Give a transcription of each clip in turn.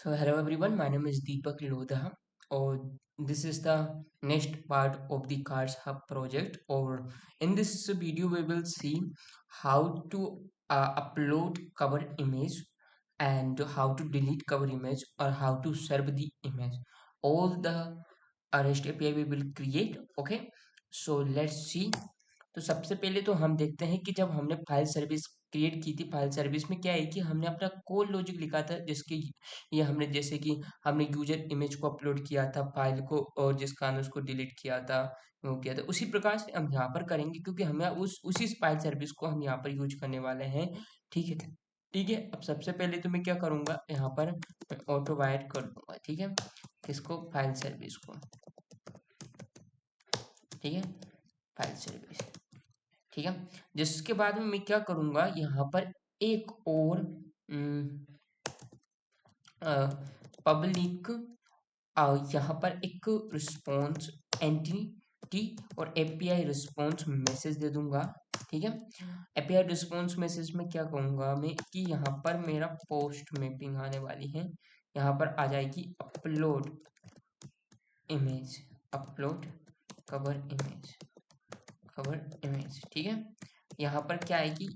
So hello everyone, my name is Deepak Lodha, or this is the next part of the Cars Hub project. Or in this video, we will see how to upload cover image and how to delete cover image or how to serve the image. All the REST API we will create. Okay, so let's see. तो सबसे पहले तो हम देखते हैं कि जब हमने फाइल सर्विस क्रिएट की थी फाइल सर्विस में क्या है कि हमने अपना कोड लॉजिक लिखा था जिसके ये हमने जैसे कि हमने यूजर इमेज को अपलोड किया था फाइल को और जिस कारण उसको डिलीट किया था वो किया था उसी प्रकार से हम यहाँ पर करेंगे क्योंकि हमें उसी फाइल सर्विस को हम यहाँ पर यूज करने वाले हैं। ठीक है, ठीक है। अब सबसे पहले तो मैं क्या करूँगा, यहाँ पर ऑटो वाइट कर दूंगा। ठीक है, किसको, फाइल सर्विस को। ठीक है, फाइल सर्विस। ठीक है, जिसके बाद में मैं क्या करूंगा, यहाँ पर एक और पब्लिक यहाँ पर एक रिस्पॉन्स एंटिटी और एपीआई रिस्पॉन्स मैसेज दे दूंगा। ठीक है, एपीआई रिस्पॉन्स मैसेज में क्या कहूंगा मैं कि यहाँ पर मेरा पोस्ट मैपिंग आने वाली है, यहाँ पर आ जाएगी upload image, upload cover image, cover image. ठीक है, यहाँ पर क्या आएगी,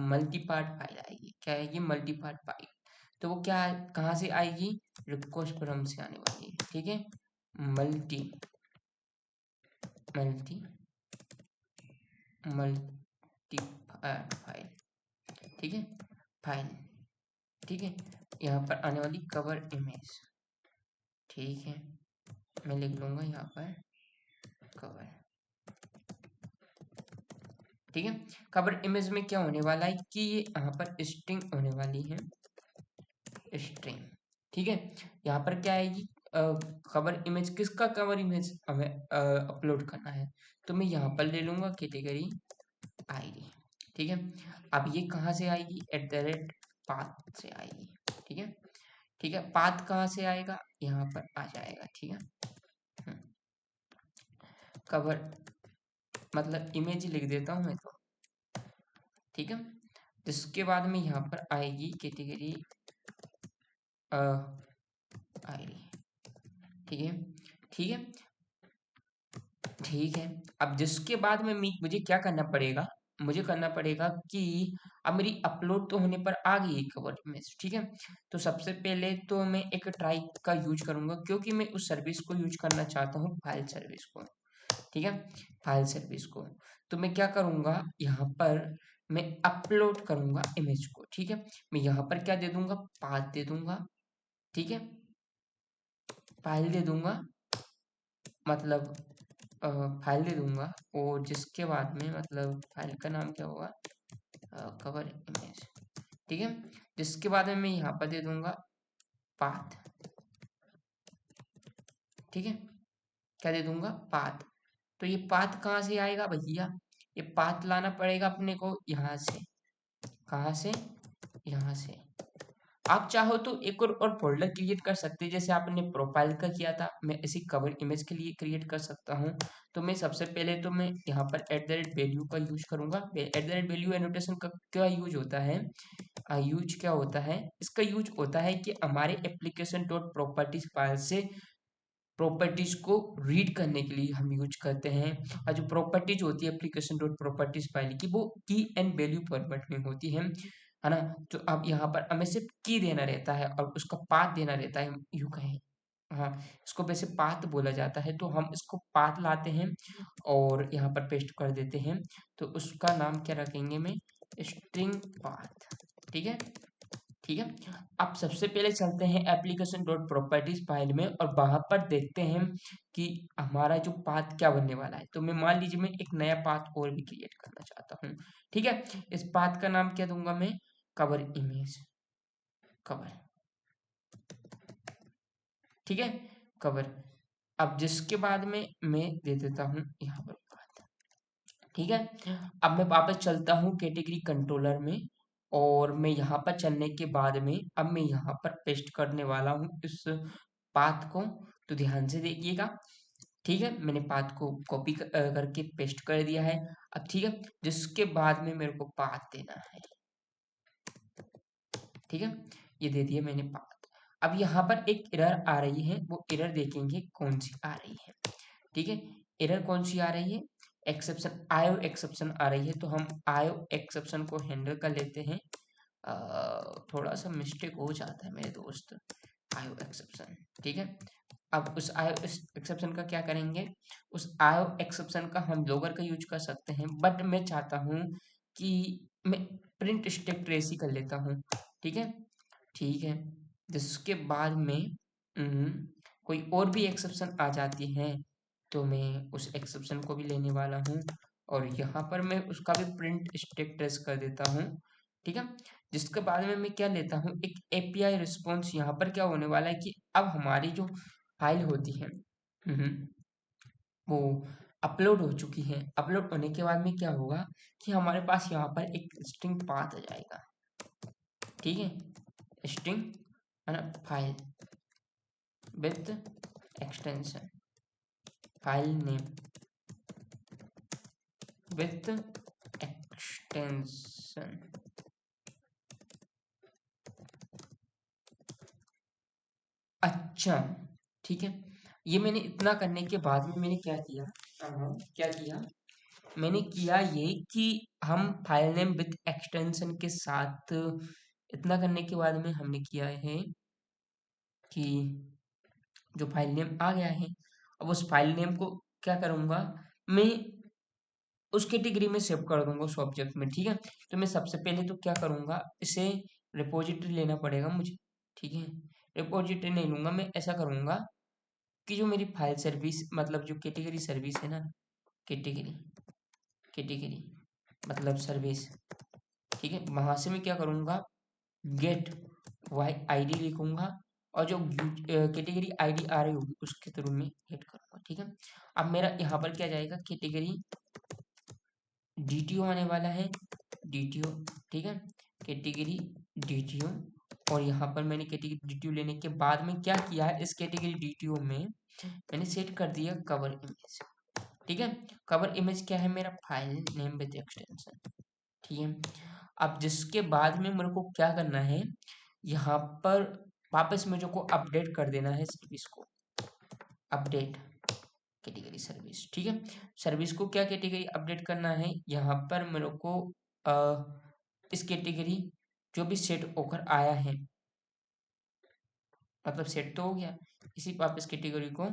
मल्टी पार्ट फाइल आएगी। क्या आएगी, मल्टी पार्ट फाइल। तो वो क्या कहाँ से आएगी, रिक्वेस्ट फ्रॉम से आने वाली है। ठीक है, मल्टी मल्टी मल्टी फाइल। ठीक है, फाइल। ठीक है, यहाँ पर आने वाली कवर इमेज। ठीक है, मैं लिख लूंगा यहाँ पर कवर। ठीक है, कवर इमेज में क्या होने वाला है कि ये यहाँ पर स्ट्रिंग होने वाली है, स्ट्रिंग। ठीक है, यहाँ पर क्या आएगी, कवर इमेज, किसका कवर इमेज हमें अपलोड करना है, तो मैं यहाँ पर ले लूंगा कैटेगरी आईडी। ठीक है, अब ये कहाँ से आएगी, @ पाथ से आएगी। ठीक है, ठीक है, पाथ कहाँ से आएगा, यहाँ पर आ जाएगा। ठीक है, कवर मतलब इमेज लिख देता हूँ मैं तो। ठीक है, जिसके बाद में यहाँ पर आएगी कैटेगरी आईडी। ठीक है, ठीक है, ठीक है। अब जिसके बाद में मुझे क्या करना पड़ेगा, मुझे करना पड़ेगा कि अब मेरी अपलोड तो होने पर आ गई है कवर इमेज। ठीक है, तो सबसे पहले तो मैं एक ट्राई का यूज करूंगा क्योंकि मैं उस सर्विस को यूज करना चाहता हूँ, फाइल सर्विस को। ठीक है, फाइल सर्विस को। तो मैं क्या करूंगा, यहाँ पर मैं अपलोड करूंगा इमेज को। ठीक है, मैं यहाँ पर क्या दे दूंगा, पाथ दे दूंगा। ठीक है, फाइल दे दूंगा, मतलब फाइल दे दूंगा, और जिसके बाद में मतलब फाइल का नाम क्या होगा, कवर इमेज। ठीक है, जिसके बाद में मैं यहाँ पर दे दूंगा पाथ। ठीक है, क्या दे दूंगा, पाथ। तो ये पाथ कहाँ से आएगा भैया, ये पाथ लाना पड़ेगा अपने को यहाँ से। कहाँ से, यहाँ से। आप चाहो तो एक और फोल्डर क्रिएट कर सकते हैं, जैसे आपने प्रोफाइल का किया था, मैं इसी कवर इमेज के लिए क्रिएट कर सकता हूँ। तो मैं सबसे पहले तो मैं यहाँ पर @वैल्यू का यूज करूंगा। @वैल्यू एनोटेशन का क्या यूज होता है, यूज क्या होता है, इसका यूज होता है कि हमारे एप्लीकेशन डॉट प्रॉपर्टीज फाइल से प्रॉपर्टीज को रीड करने के लिए हम यूज करते हैं। और जो प्रॉपर्टीज होती है एप्लीकेशन डॉट प्रॉपर्टीज फाइल की, वो की एंड वैल्यू फॉर्मेट में होती है ना। तो अब यहाँ पर हमें सिर्फ की देना रहता है और उसका पाथ देना रहता है, यूं कहें। हाँ, इसको वैसे पाथ बोला जाता है, तो हम इसको पाथ लाते हैं और यहाँ पर पेस्ट कर देते हैं। तो उसका नाम क्या रखेंगे में, स्ट्रिंग पाथ। ठीक है, ठीक है। अब सबसे पहले चलते हैं एप्लीकेशन डॉट प्रॉपर्टीज फाइल में और वहां पर देखते हैं कि हमारा जो पाथ क्या बनने वाला है। तो मैं मान लीजिए मैं एक नया पाथ और भी क्रिएट करना चाहता हूँ। ठीक है, इस पाथ का नाम क्या दूंगा मैं, कवर इमेज, कवर। ठीक है, कवर। अब जिसके बाद में मैं दे देता हूँ यहाँ पर पाथ। ठीक है, अब मैं वापस चलता हूँ कैटेगरी कंट्रोलर में और मैं यहाँ पर चलने के बाद में अब मैं यहाँ पर पेस्ट करने वाला हूँ इस पाथ को। तो ध्यान से देखिएगा। ठीक है, मैंने पाथ को कॉपी करके पेस्ट कर दिया है। अब ठीक है, जिसके बाद में मेरे को पाथ देना है। ठीक है, ये दे दिया मैंने पाथ। अब यहाँ पर एक एरर आ रही है, वो एरर देखेंगे कौन सी आ रही है। ठीक है, एरर कौन सी आ रही है, एक्सेप्शन आयो एक्सेप्शन आ रही है। तो हम आयो एक्सेप्शन को हैंडल कर लेते हैं। थोड़ा सा मिस्टेक हो जाता है मेरे दोस्त, आयो एक्सेप्शन। ठीक है, अब उस आयो एक्सेप्शन का क्या करेंगे, उस आयो एक्सेप्शन का हम लोगर का यूज कर सकते हैं, बट मैं चाहता हूँ कि मैं प्रिंट स्टेक ट्रेस ही कर लेता हूँ। ठीक है, ठीक है, जिसके बाद में कोई और भी एक्सेप्शन आ जाती है तो मैं उस एक्सेप्शन को भी लेने वाला हूँ, और यहाँ पर मैं उसका भी प्रिंट स्टेक ट्रेस कर देता हूँ। ठीक है, जिसके बाद में मैं क्या लेता हूँ, एक एपीआई रिस्पॉन्स। यहाँ पर क्या होने वाला है कि अब हमारी जो फाइल होती है वो अपलोड हो चुकी है। अपलोड होने के बाद में क्या होगा कि हमारे पास यहाँ पर एक स्ट्रिंग पाथ आ जाएगा। ठीक है, string file with extension, file name with extension. अच्छा, ठीक है, ये मैंने इतना करने के बाद में मैंने क्या किया, क्या किया, मैंने किया ये कि हम फाइल नेम विथ एक्सटेंशन के साथ, इतना करने के बाद में हमने किया है कि जो फाइल नेम आ गया है, अब उस फाइल नेम को क्या करूँगा, मैं उस कैटेगरी में सेव कर दूंगा उस ऑब्जेक्ट में। ठीक है, तो मैं सबसे पहले तो क्या करूँगा, इसे रिपोजिटरी लेना पड़ेगा मुझे। ठीक है, रिपोजिटरी नहीं लूँगा, मैं ऐसा करूँगा कि जो मेरी फाइल सर्विस मतलब जो कैटेगरी सर्विस है ना, कैटेगरी कैटेगरी मतलब सर्विस। ठीक है, वहाँ से मैं क्या करूँगा, गेट वाई आईडी लिखूंगा, और जो कैटेगरी आईडी आ रही होगी उसके थ्रू में गेट करूँगा। ठीक है, अब मेरा यहाँ पर क्या जाएगा, कैटेगरी डीटीओ आने वाला है, डीटीओ। ठीक है, कैटेगरी डीटीओ, और यहाँ पर मैंने कैटेगरी डीटीओ लेने के बाद में क्या किया है, इस कैटेगरी डीटीओ में मैंने सेट कर दिया कवर इमेज। ठीक है, कवर इमेज क्या है, मेरा फाइल नेम विद एक्सटेंशन। ठीक है, अब जिसके बाद में मेरे को क्या करना है, यहाँ पर वापस मुझे को अपडेट कर देना है सर्विस को, अपडेट कैटेगरी सर्विस। ठीक है, सर्विस को क्या कैटेगरी अपडेट करना है, यहाँ पर मेरे को इस कैटेगरी जो भी सेट होकर आया है, मतलब सेट तो हो गया, इसी वापस कैटेगरी को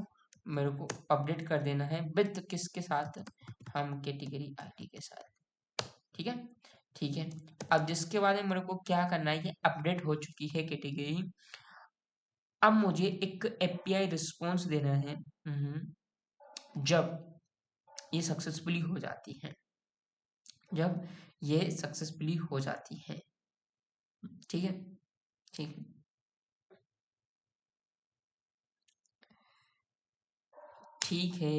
मेरे को अपडेट कर देना है, विद किसके साथ, हम कैटेगरी आईडी के साथ। ठीक है, ठीक है, अब जिसके बाद में मेरे को क्या करना है, ये अपडेट हो चुकी है कैटेगरी। अब मुझे एक एपीआई रिस्पॉन्स देना है जब ये सक्सेसफुली हो जाती है, जब ये सक्सेसफुली हो जाती है। ठीक है, ठीक है, ठीक है,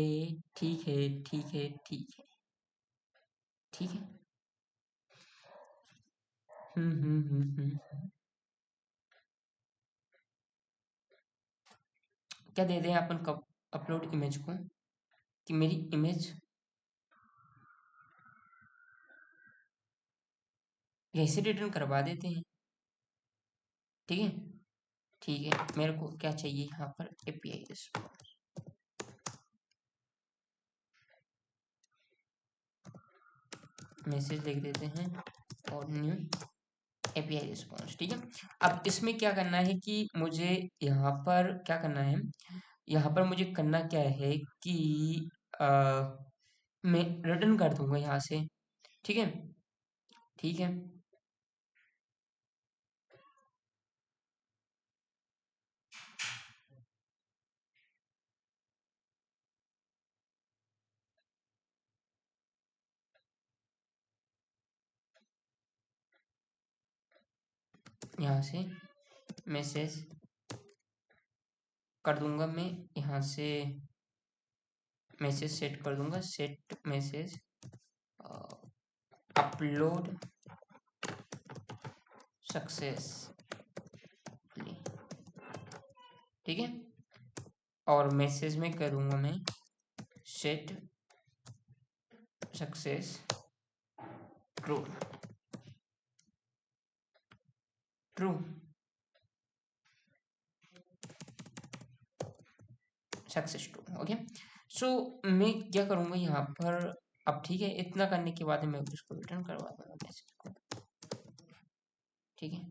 ठीक है, ठीक है, ठीक है, ठीक है। हम्म। क्या दे दें अपन कब अपलोड इमेज को, कि मेरी इमेज यहीं से रिटर्न करवा देते हैं। ठीक है, ठीक है, मेरे को क्या चाहिए यहाँ पर, एपीआई रिस्पॉन्स, मैसेज लिख देते हैं और न्यू एपीआई रिस्पॉन्स। ठीक है, अब इसमें क्या करना है कि मुझे यहाँ पर क्या करना है, यहाँ पर मुझे करना क्या है कि आ, मैं रिटर्न कर दूंगा यहाँ से। ठीक है, ठीक है, यहाँ से मैसेज कर दूंगा मैं, यहाँ से मैसेज सेट कर दूंगा, सेट मैसेज अपलोड सक्सेसफुली। ठीक है, और मैसेज में करूँगा मैं set success true, true. Success to. Okay, so मैं क्या करूँगा यहाँ पर, अब ठीक है, इतना करने के बाद मैं उसको रिटर्न करवा दूंगा मैसेज को। ठीक है,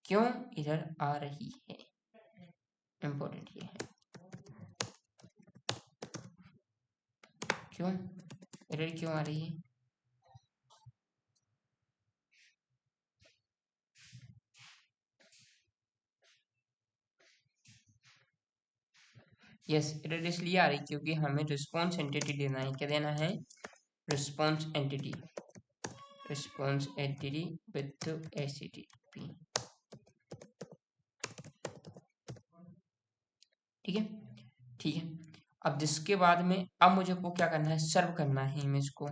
क्यों इधर आ रही है, इम्पोर्टेंट ये है, क्यों एरर क्यों आ रही है। यस, एरर इसलिए आ रही क्योंकि हमें रिस्पॉन्स एंटिटी देना है। क्या देना है? Response entity, response entity with HTTP. ठीक है, ठीक है। अब जिसके बाद में अब मुझे को क्या करना है, सर्व करना है इमेज को,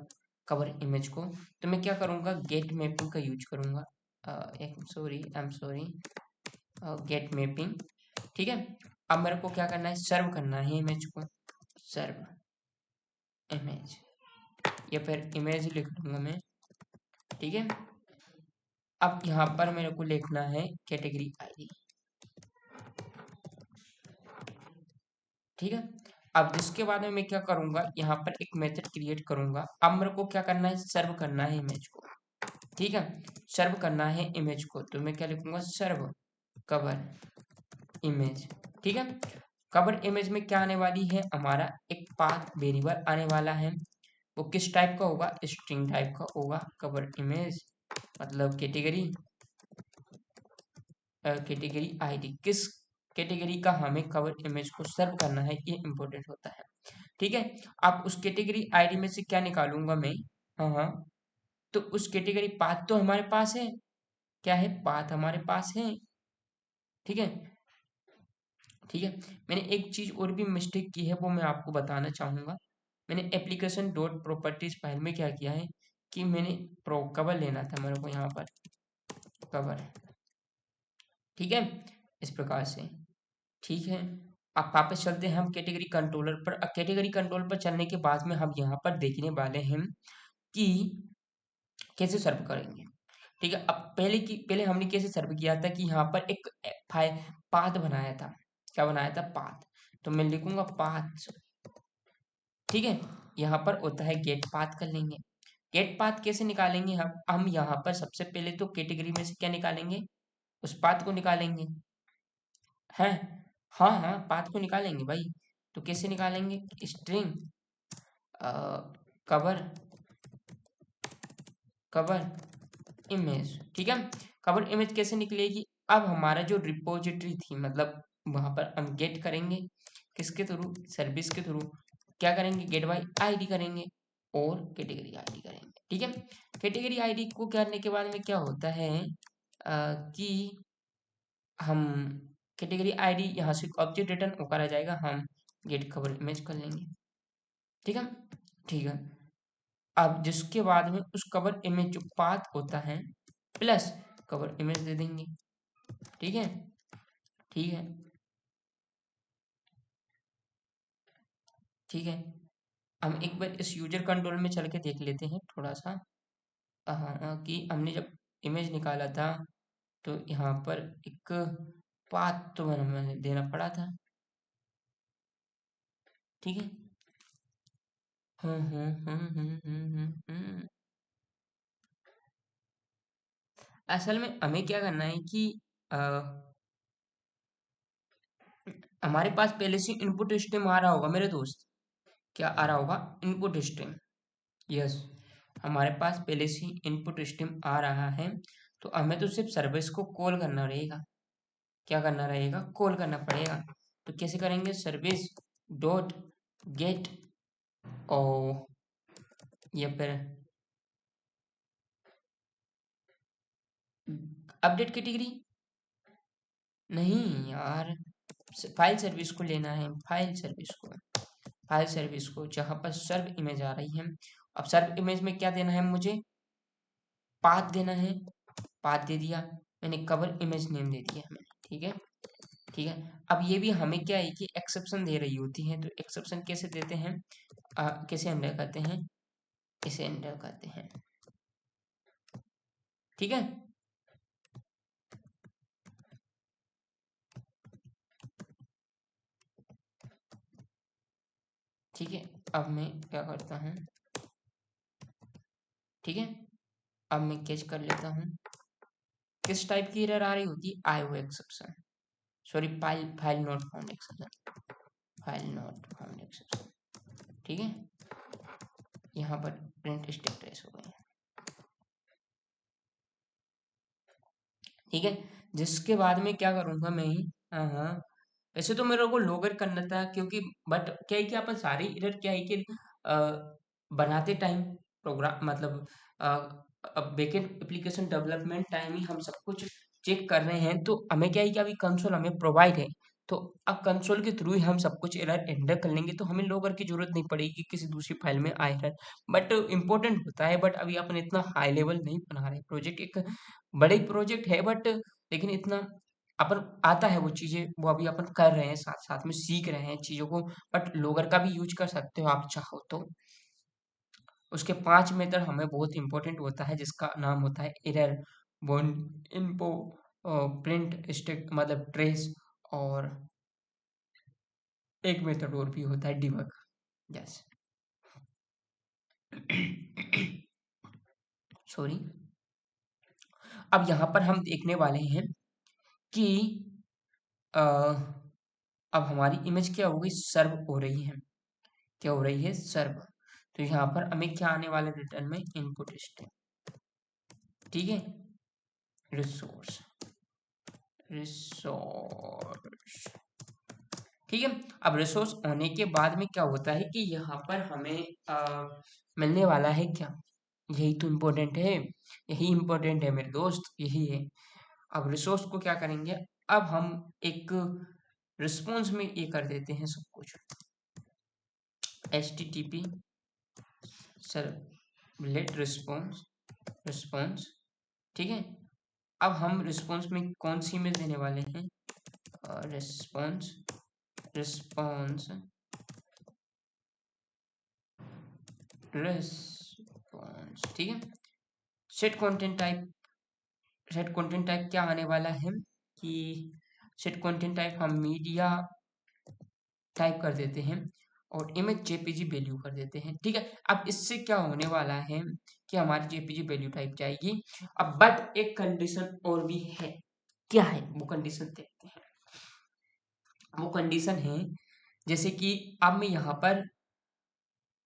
कवर इमेज को। तो मैं क्या करूँगा, गेट मैपिंग का यूज करूँगा। I am sorry, get mapping. ठीक है, अब मेरे को क्या करना है, सर्व करना है इमेज को, सर्व इमेज, या फिर इमेज लिख दूंगा मैं। ठीक है, अब यहाँ पर मेरे को लिखना है कैटेगरी आईडी। ठीक है, अब जिसके बाद में मैं क्या करूँगा, यहाँ पर एक मेथड क्रिएट करूँगा। अब मेरे को क्या करना है, सर्व करना है इमेज को। ठीक है, सर्व करना है इमेज को, तो मैं क्या लिखूंगा, सर्व कवर इमेज। ठीक है, कवर इमेज में क्या आने वाली है, हमारा एक पाथ वेरिएबल आने वाला है। वो किस टाइप का होगा, स्ट्रिंग टाइप का होगा। कवर इमेज मतलब कैटेगरी, कैटेगरी आईडी, किस कैटेगरी का हमें कवर इमेज को सर्व करना है, ये इंपॉर्टेंट होता है। ठीक है, अब उस कैटेगरी आईडी में से क्या निकालूंगा मैं, हाँ हाँ, तो उस कैटेगरी पाथ तो हमारे पास है, क्या है, पाथ हमारे पास है। ठीक है, ठीक है, मैंने एक चीज और भी मिस्टेक की है, वो मैं आपको बताना चाहूंगा। मैंने एप्लीकेशन डॉट प्रॉपर्टीज फाइल में क्या किया है कि मैंने प्रो कवर लेना था मेरे को, यहाँ पर कवर। ठीक है, इस प्रकार से। ठीक है, अब वापस चलते हैं हम कैटेगरी कंट्रोलर पर। अब कैटेगरी कंट्रोलर पर चलने के बाद में हम यहाँ पर देखने वाले हैं कि कैसे सर्व करेंगे। ठीक है, अब पहले हमने कैसे सर्व किया था कि यहाँ पर एक फाइल पाथ बनाया था। क्या बनाया था, पाथ। तो मैं लिखूंगा पाथ। ठीक है, यहाँ पर होता है गेट पाथ कर लेंगे। गेट पाथ कैसे निकालेंगे, हम यहाँ पर सबसे पहले तो कैटेगरी में से क्या निकालेंगे, उस पाथ को निकालेंगे हैं। हाँ हाँ, पाथ को निकालेंगे भाई। तो कैसे निकालेंगे, स्ट्रिंग कवर, कवर इमेज। ठीक है, कवर इमेज कैसे निकलेगी, अब हमारा जो रिपोजिटरी थी, मतलब वहां पर हम गेट करेंगे किसके थ्रू, सर्विस के थ्रू। क्या करेंगे, गेट बाई आईडी करेंगे और कैटेगरी आईडी करेंगे। ठीक है, कैटेगरी आईडी को करने के बाद में क्या होता है, कि हम कैटेगरी आईडी यहाँ से ऑब्जेक्ट रिटर्न होकर आ जाएगा, हम गेट कवर इमेज कर लेंगे। ठीक है, ठीक है, अब जिसके बाद में उस कवर इमेज जो पाथ होता है प्लस कवर इमेज दे देंगे। ठीक है, ठीक है, ठीक है, हम एक बार इस यूजर कंट्रोल में चल के देख लेते हैं थोड़ा सा। कि हमने जब इमेज निकाला था तो यहाँ पर एक पाथ तो हमें देना पड़ा था। ठीक है, असल में हमें क्या करना है कि अ, हमारे पास पहले से इनपुट स्ट्रीम आ रहा होगा मेरे दोस्त। क्या आ रहा होगा, इनपुट स्ट्रीम। यस, हमारे पास पहले से इनपुट स्ट्रीम आ रहा है, तो हमें तो सिर्फ सर्विस को कॉल करना रहेगा। क्या करना रहेगा, कॉल करना पड़ेगा। तो कैसे करेंगे, सर्विस डॉट गेट, और या फिर अपडेट कैटेगरी, नहीं यार, फाइल सर्विस को लेना है, फाइल सर्विस को, फाइल सर्विस को जहाँ पर सर्व इमेज आ रही है। अब सर्व इमेज में क्या देना है मुझे, पाथ देना है। पाथ दे दिया मैंने, कवर इमेज नेम दे दिया मैंने। ठीक है, ठीक है, अब ये भी हमें क्या है कि एक्सेप्शन दे रही होती है, तो एक्सेप्शन कैसे देते हैं, कैसे हैंडल करते हैं, इसे हैंडल करते हैं। ठीक है, ठीक है, अब मैं क्या करता हूँ, ठीक है, अब मैं कैच कर लेता हूँ। किस टाइप की एरर आ रही होती है, IO exception, sorry file file not found exception, file not found exception. ठीक है, यहाँ पर प्रिंट स्टेटस हो गए। ठीक है, जिसके बाद में क्या करूंगा मैं, हाँ, वैसे तो मेरे को लोगर करना था, क्योंकि बट क्या है कि अपन सारी एरर क्या है कि अ, बनाते टाइम प्रोग्राम मतलब बैकएंड एप्लीकेशन डेवलपमेंट टाइम ही हम सब कुछ चेक कर रहे हैं, तो हमें क्या है कि अभी कंसोल हमें प्रोवाइड है, तो अब कंसोल के थ्रू ही हम सब कुछ एरर एंटर कर लेंगे, तो हमें लोगर की जरूरत नहीं पड़ेगी किसी दूसरी फाइल में आ एरर। बट इम्पोर्टेंट होता है, बट अभी अपन इतना हाई लेवल नहीं बना रहे, प्रोजेक्ट एक बड़े प्रोजेक्ट है, बट लेकिन इतना अपन आता है वो चीजें, वो अभी अपन कर रहे हैं, साथ साथ में सीख रहे हैं चीजों को। बट लोगर का भी यूज कर सकते हो आप चाहो तो। उसके 5 मेथड हमें बहुत इंपॉर्टेंट होता है, जिसका नाम होता है एरर, बोन, इम्पो, प्रिंट स्टेट मतलब ट्रेस, और एक मेथड और भी होता है डिबग। Yes, sorry. अब यहाँ पर हम देखने वाले हैं कि अ, अब हमारी इमेज क्या हो गई, सर्व हो रही है, क्या हो रही है, सर्व। तो यहाँ पर हमें क्या आने वाला है रिटर्न में, इनपुट स्ट्रीम। ठीक है, रिसोर्स, रिसोर्स। ठीक है, अब रिसोर्स होने के बाद में क्या होता है कि यहाँ पर हमें मिलने वाला है क्या, यही तो इम्पोर्टेंट है, यही इम्पोर्टेंट है मेरे दोस्त, यही है। अब रिसोर्स को क्या करेंगे, अब हम एक रिस्पॉन्स में ये कर देते हैं सब कुछ, HTTP सर्वलेट रिस्पॉन्स, रिस्पॉन्स। ठीक है, अब हम रिस्पॉन्स में कौन सी इमेज देने वाले हैं, रिस्पॉन्स, रिस्पॉन्स, रिस्पॉन्स। ठीक है, set content type, set content type क्या आने वाला है कि सेट कंटेंट टाइप हम मीडिया टाइप कर देते हैं, और इमेज जेपीजी वैल्यू कर देते हैं। ठीक है, अब इससे क्या होने वाला है कि हमारी जेपीजी वैल्यू टाइप जाएगी। अब बट एक कंडीशन और भी है, क्या है वो कंडीशन देखते हैं। वो कंडीशन है, जैसे कि अब मैं यहाँ पर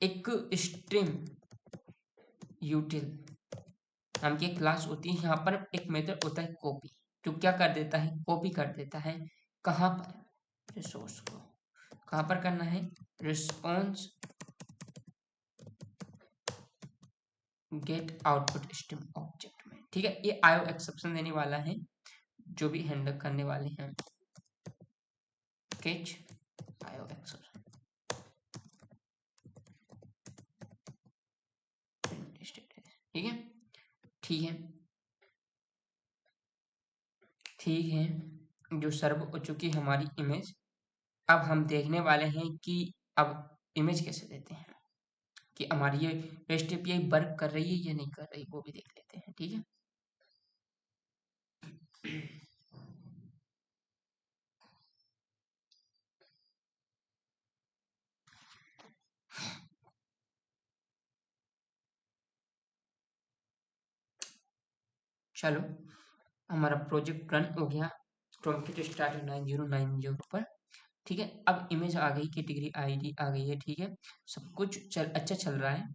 एक स्ट्रीम यूटिल नाम की एक क्लास होती है, यहाँ पर एक मेथड होता है कॉपी, जो क्या कर देता है, कॉपी कर देता है, कहाँ पर, रिसोर्स को, कहाँ पर करना है, response get output stream object में। ठीक है, ये आयो एक्सेप्शन देने वाला है, जो भी हैंडल करने वाले हैं, कैच आयो एक्सेप्शन। ठीक है, ठीक है, ठीक है, जो सर्व हो चुकी है हमारी इमेज। अब हम देखने वाले हैं कि अब इमेज कैसे देते हैं, कि हमारी ये रेस्ट एपीआई वर्क कर रही है या नहीं कर रही, वो भी देख लेते हैं। ठीक है, चलो, हमारा प्रोजेक्ट रन हो गया, टॉमकिट स्टार्ट 9090 पर। ठीक है, अब इमेज आ गई, कैटेगरी आईडी आ गई है। ठीक है, सब कुछ अच्छा चल रहा है,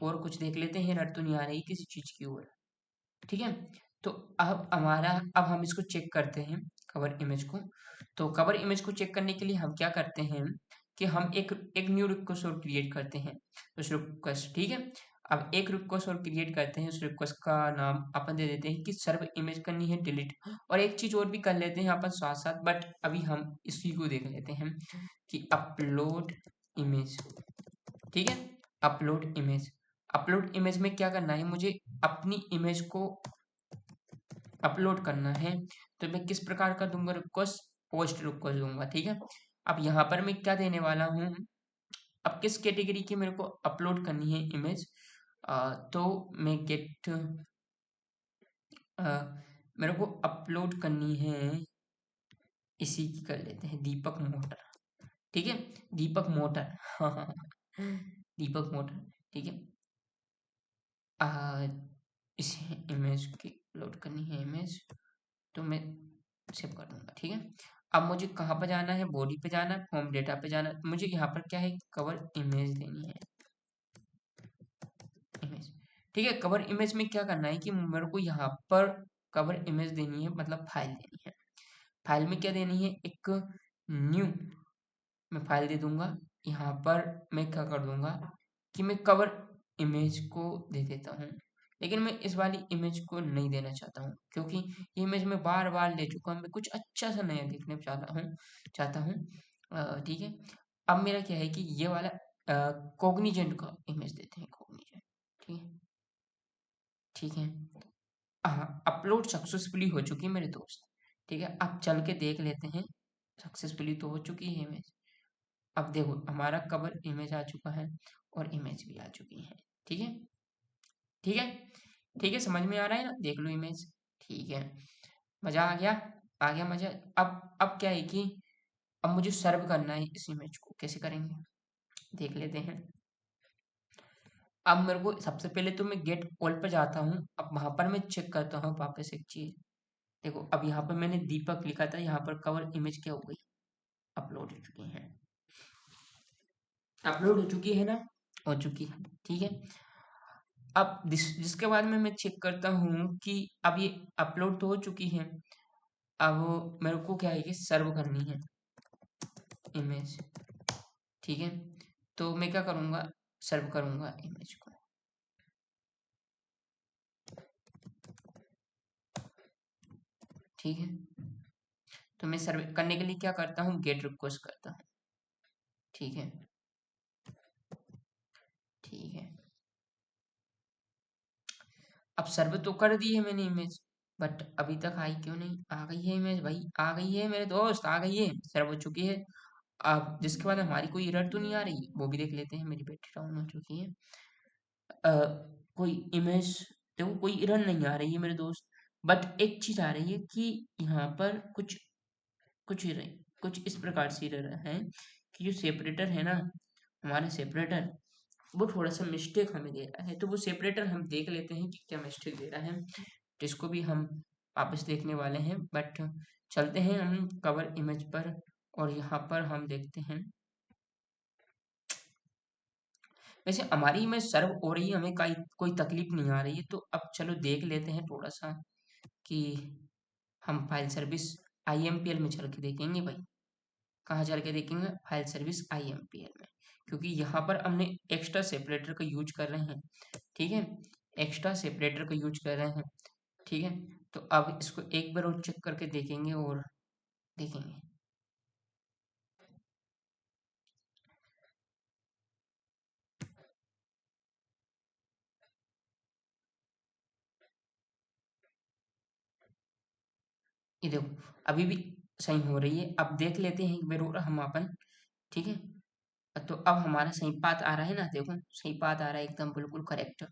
और कुछ देख लेते हैं, रट तो नहीं आ रही किसी चीज की ओर। ठीक है, तो अब हमारा, अब हम इसको चेक करते हैं कवर इमेज को। तो कवर इमेज को चेक करने के लिए हम क्या करते हैं कि हम एक एक न्यू रिक्वेस्ट और क्रिएट करते हैं, उस रिक्वेस्ट। ठीक है, अब एक रिक्वेस्ट और क्रिएट करते हैं, उस रिक्वेस्ट का नाम अपन दे देते हैं कि सर्व इमेज करनी है डिलीट। और एक चीज और भी कर लेते हैं अपन साथ साथ, बट अभी हम इसी को देख लेते हैं कि अपलोड इमेज। ठीक है, अपलोड इमेज, अपलोड इमेज में क्या करना है, मुझे अपनी इमेज को अपलोड करना है, तो मैं किस प्रकार का दूंगा रिक्वेस्ट, पोस्ट रिक्वेस्ट दूंगा। ठीक है, अब यहाँ पर मैं क्या देने वाला हूँ, अब किस कैटेगरी की मेरे को अपलोड करनी है इमेज, तो मैं गेट, मेरे को अपलोड करनी है, इसी की कर लेते हैं, दीपक मोटर। ठीक है, दीपक मोटर। हाँ, दीपक मोटर। ठीक है, आ, इस इमेज की लोड करनी है इमेज, तो मैं सेव कर दूंगा। ठीक है, अब मुझे कहाँ पर जाना है, बॉडी पे जाना है, फॉर्म डेटा पे जाना है। मुझे यहाँ पर क्या है, कवर इमेज देनी है, इमेज। ठीक है, कवर इमेज में क्या करना है कि मेरे को यहाँ पर कवर इमेज देनी है, मतलब फाइल देनी है। फाइल में क्या देनी है, एक न्यू मैं फाइल दे दूंगा। यहाँ पर मैं क्या कर दूंगा कि मैं कवर इमेज को दे देता हूँ, लेकिन मैं इस वाली इमेज को नहीं देना चाहता हूँ, क्योंकि ये इमेज मैं बार बार ले चुका हूँ। मैं कुछ अच्छा सा नया देखने चाहता हूँ। ठीक है, अब मेरा क्या है कि ये वाला कोग्निजेंट का इमेज देते हैं, कोग्निजेंट। ठीक है, ठीक है। हाँ, अपलोड सक्सेसफुली हो चुकी है मेरे दोस्त। ठीक है, अब चल के देख लेते हैं, सक्सेसफुली तो हो चुकी है इमेज। अब देखो हमारा कवर इमेज आ चुका है और इमेज भी आ चुकी है। ठीक है, ठीक है, ठीक है, समझ में आ रहा है ना, देख लो इमेज। ठीक है, मजा आ गया, आ गया मजा। अब क्या है कि अब मुझे सर्व करना है इस इमेज को, कैसे करेंगे देख लेते हैं। अब मेरे को सबसे पहले तो मैं गेट ऑल पर जाता हूँ, अब वहां पर मैं चेक करता हूँ वापस एक चीज। देखो अब यहाँ पर मैंने दीपक लिखा था, यहाँ पर कवर इमेज क्या हो गई, अपलोड हो चुकी है, अपलोड हो चुकी है ना, हो चुकी है। ठीक है, अब जिसके बाद में मैं चेक करता हूँ कि अब ये अपलोड तो हो चुकी है। अब मेरे को क्या है कि सर्व करनी है इमेज। ठीक है, तो मैं क्या करूँगा, सर्व करूँगा इमेज को। ठीक है, तो मैं सर्व करने के लिए क्या करता हूँ, गेट रिक्वेस्ट करता हूँ। ठीक है, ठीक है, अब सर्व तो कर दी है मैंने इमेज, बट अभी तक आई क्यों नहीं, आ गई है इमेज भाई, आ गई है मेरे दोस्त, आ गई है, सर्व हो चुकी है। अब जिसके बाद हमारी कोई एरर तो नहीं आ रही, वो भी देख लेते हैं। मेरी बैटरी डाउन हो चुकी है। अ, कोई इमेज, देखो कोई एरर नहीं आ रही है मेरे दोस्त, बट एक चीज आ रही है कि यहाँ पर कुछ कुछ एरर, कुछ इस प्रकार से एरर है कि जो सेपरेटर है ना, हमारा सेपरेटर, वो थोड़ा सा मिस्टेक हमें दे रहा है। तो वो सेपरेटर हम देख लेते हैं कि क्या मिस्टेक दे रहा है, जिसको भी हम वापस देखने वाले हैं। बट चलते हैं हम कवर इमेज पर, और यहाँ पर हम देखते हैं। वैसे हमारी इमेज सर्व हो रही है, हमें कोई तकलीफ नहीं आ रही है। तो अब चलो देख लेते हैं थोड़ा सा कि हम फाइल सर्विस IMPL में चल के देखेंगे भाई। कहाँ चल के देखेंगे, फाइल सर्विस IMPL में, क्योंकि यहाँ पर हमने एक्स्ट्रा सेपरेटर का यूज कर रहे हैं। ठीक है, एक्स्ट्रा सेपरेटर का यूज कर रहे हैं। ठीक है, तो अब इसको एक बार और चेक करके देखेंगे और देखेंगे। ये देखो अभी भी सही हो रही है। अब देख लेते हैं एक बार और हम अपन। ठीक है, तो अब हमारा सही पाथ आ रहा है ना, देखो सही पाथ आ रहा है, एकदम बिल्कुल करेक्ट।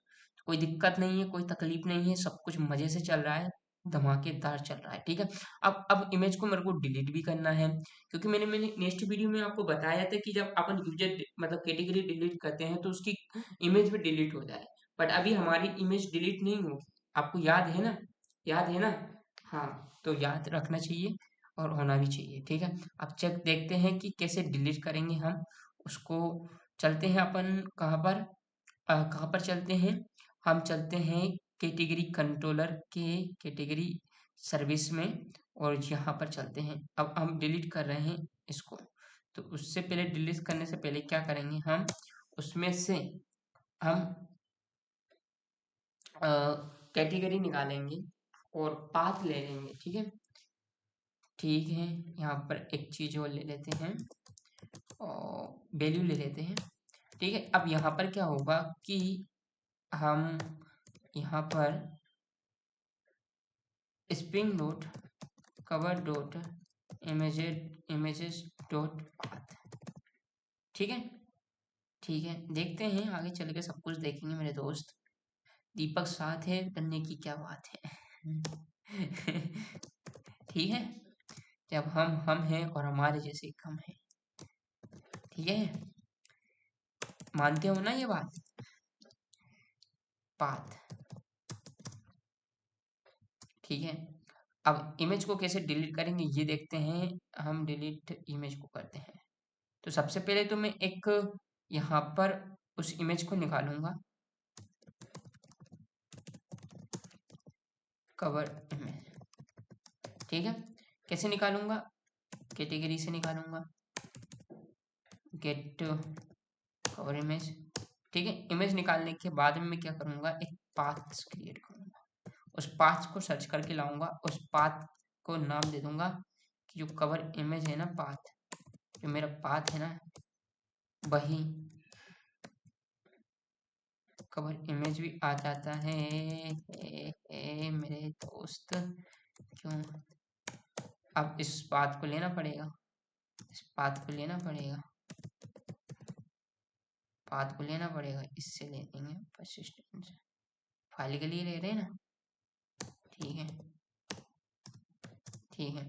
कोई दिक्कत नहीं है, कोई तकलीफ नहीं है, सब कुछ मजे से चल रहा है, धमाकेदार चल रहा है। ठीक है, अब इमेज को मेरे को डिलीट भी करना है, क्योंकि मैंने मैंने नेक्स्ट वीडियो में आपको बताया था कि जब अपन यूजर मतलब कैटेगरी डिलीट करते हैं तो उसकी इमेज भी डिलीट हो जाए। बट अभी हमारी इमेज डिलीट नहीं होगी, आपको याद है ना, याद है ना। हाँ, तो याद रखना चाहिए और होना भी चाहिए। ठीक है, अब चेक देखते हैं कि कैसे डिलीट करेंगे हम उसको। चलते हैं अपन कहाँ पर, कहाँ पर चलते हैं, हम चलते हैं कैटेगरी कंट्रोलर के कैटेगरी सर्विस में, और यहाँ पर चलते हैं। अब हम डिलीट कर रहे हैं इसको, तो उससे पहले डिलीट करने से पहले क्या करेंगे हम, उसमें से हम कैटेगरी निकालेंगे और पाथ ले लेंगे। ठीक है, ठीक है, यहाँ पर एक चीज और ले लेते हैं और वैल्यू ले लेते हैं। ठीक है, अब यहाँ पर क्या होगा कि हम यहाँ पर spring dot cover dot images dot path. ठीक है, ठीक है, देखते हैं आगे चल के, सब कुछ देखेंगे मेरे दोस्त। दीपक साथ है करने की क्या बात है। ठीक है, जब हम हैं और हमारे जैसे कम है। ठीक है, मानते हो ना ये बात? पाथ, ठीक है। अब इमेज को कैसे डिलीट करेंगे ये देखते हैं। हम डिलीट इमेज को करते हैं। तो सबसे पहले तो मैं एक यहाँ पर उस इमेज को निकालूंगा, कवर इमेज, ठीक है। कैसे निकालूंगा? कैटेगरी से निकालूंगा, गेट कवर इमेज, ठीक है। इमेज निकालने के बाद में मैं क्या करूंगा, एक पाथ क्रिएट करूंगा। उस पाथ को सर्च करके लाऊंगा, उस पाथ को नाम दे दूंगा कि जो कवर इमेज है ना, पाथ, जो मेरा पाथ है ना, वही कवर इमेज भी आ जाता है। मेरे दोस्त क्यों, अब इस पाथ को लेना पड़ेगा, इस पाथ को लेना पड़ेगा, पाथ को लेना पड़ेगा, इससे ले लेंगे परसिस्टेंट से, फाइल के लिए ले रहे हैं ना, ठीक है, ठीक है।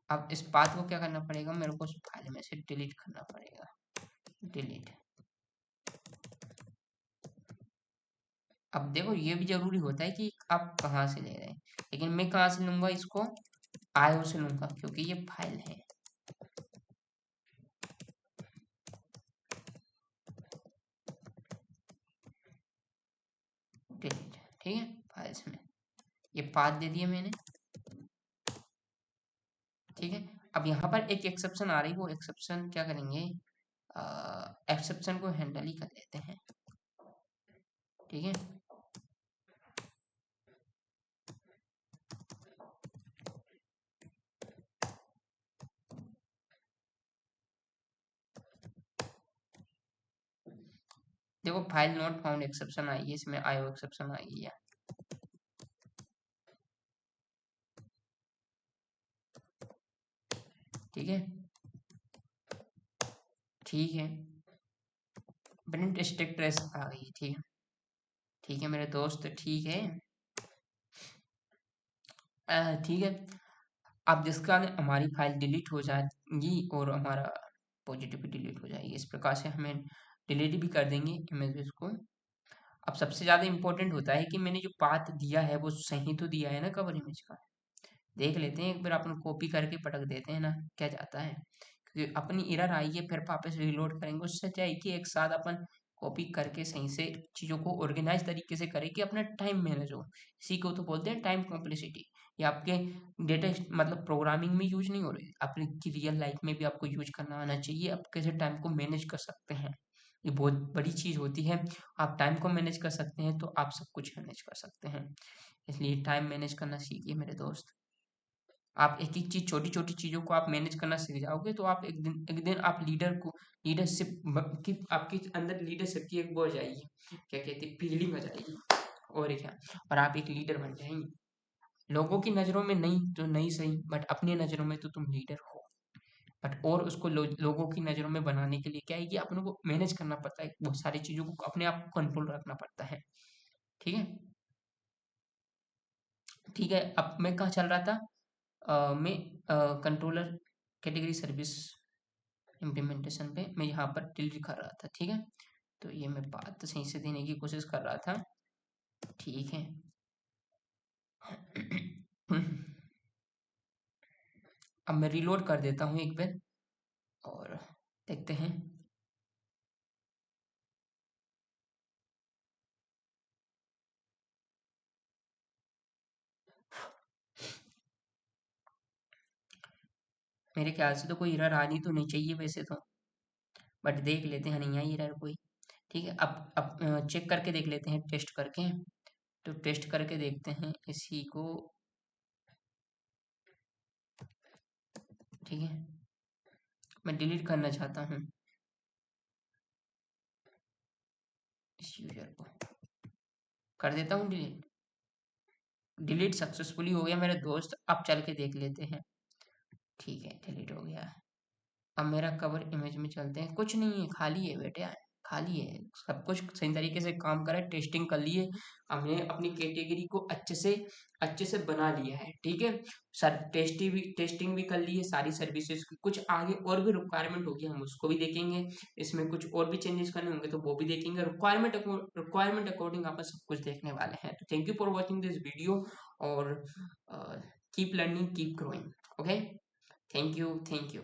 अब इस पाथ को क्या करना पड़ेगा, मेरे को उस फाइल में से डिलीट करना पड़ेगा, डिलीट। अब देखो ये भी जरूरी होता है कि आप कहाँ से ले रहे हैं, लेकिन मैं कहाँ से लूंगा इसको, आयो से लूंगा, क्योंकि ये फाइल है, डिलीट, ठीक है। फाइल्स में ये पाथ दे दिया मैंने, ठीक है। अब यहाँ पर एक एक्सेप्शन आ रही, वो एक्सेप्शन क्या करेंगे, एक्सेप्शन को हैंडल ही कर लेते हैं, ठीक है। देखो file not found exception I है, इसमें आईओ एक्सेप्शन आई है, ठीक है, ठीक है। प्रिंट स्टैक ट्रेस आ गई, ठीक है, ठीक है मेरे दोस्त, ठीक है, ठीक है। अब जिसका हमारी फाइल डिलीट हो जाएगी और हमारा पॉजिटिव भी डिलीट हो जाएगी, इस प्रकार से हमें डिलीट भी कर देंगे इमेजेस को। अब सबसे ज़्यादा इम्पोर्टेंट होता है कि मैंने जो पाथ दिया है वो सही तो दिया है ना कवर इमेज का, देख लेते हैं एक बार, अपन कॉपी करके पटक देते हैं ना क्या जाता है, क्योंकि अपनी एरर आई है, फिर वापस रीलोड करेंगे, उससे क्या है कि एक साथ अपन कॉपी करके सही से चीज़ों को ऑर्गेनाइज तरीके से करें कि अपना टाइम मैनेज हो। इसी को तो बोलते हैं टाइम कॉम्प्लेक्सिटी। ये आपके डेटा मतलब प्रोग्रामिंग में यूज नहीं हो रही, अपनी रियल लाइफ में भी आपको यूज करना आना चाहिए, आप कैसे टाइम को मैनेज कर सकते हैं, ये बहुत बड़ी चीज़ होती है। आप टाइम को मैनेज कर सकते हैं तो आप सब कुछ मैनेज कर सकते हैं, इसलिए टाइम मैनेज करना सीखिए मेरे दोस्त। आप एक एक चीज, छोटी छोटी चीजों को आप मैनेज करना सीख जाओगे तो आप एक दिन आप लीडर को, लीडरशिप की आपके अंदर लीडरशिप की एक वो आ जाएगी, क्या कहते हैं, फीलिंग आ जाएगी, और क्या, और आप एक लीडर बन जाएंगे। लोगों की नजरों में नहीं तो नहीं सही, बट अपनी नजरों में तो तुम लीडर हो। बट और उसको लोगों की नजरों में बनाने के लिए क्या है कि अपने को मैनेज करना पड़ता है, बहुत सारी चीजों को अपने आप को कंट्रोल रखना पड़ता है, ठीक है, ठीक है। अब मैं कहाँ चल रहा था, मैं कंट्रोलर कैटेगरी सर्विस इम्प्लीमेंटेशन पे मैं यहाँ पर डिलीट कर रहा था, ठीक है। तो ये मैं बात सही से देने की कोशिश कर रहा था, ठीक है। अब मैं रिलोड कर देता हूँ एक बार और देखते हैं। मेरे ख्याल से तो कोई एरर आनी तो नहीं चाहिए वैसे तो, बट देख लेते हैं, नहीं आई एरर कोई, ठीक है। अब चेक करके देख लेते हैं, टेस्ट करके, तो टेस्ट करके देखते हैं इसी को, ठीक है। मैं डिलीट करना चाहता हूँ इस यूजर को, कर देता हूँ डिलीट, डिलीट सक्सेसफुली हो गया मेरे दोस्त। अब चल के देख लेते हैं, ठीक है डिलीट हो गया। अब मेरा कवर इमेज में चलते हैं, कुछ नहीं है, खाली है बेटे, खाली है, सब कुछ सही तरीके से काम कर रहा है, टेस्टिंग कर लिए हमने, अपनी कैटेगरी को अच्छे से बना लिया है, ठीक है सर। टेस्टिंग भी कर ली है सारी सर्विसेज की। कुछ आगे और भी रिक्वायरमेंट होगी, हम उसको भी देखेंगे, इसमें कुछ और भी चेंजेस करने होंगे तो वो भी देखेंगे। रिक्वायरमेंट अकॉर्डिंग आप सब कुछ देखने वाले हैं। तो thank you for watching this video, और keep learning, keep growing. Okay, thank you, thank you.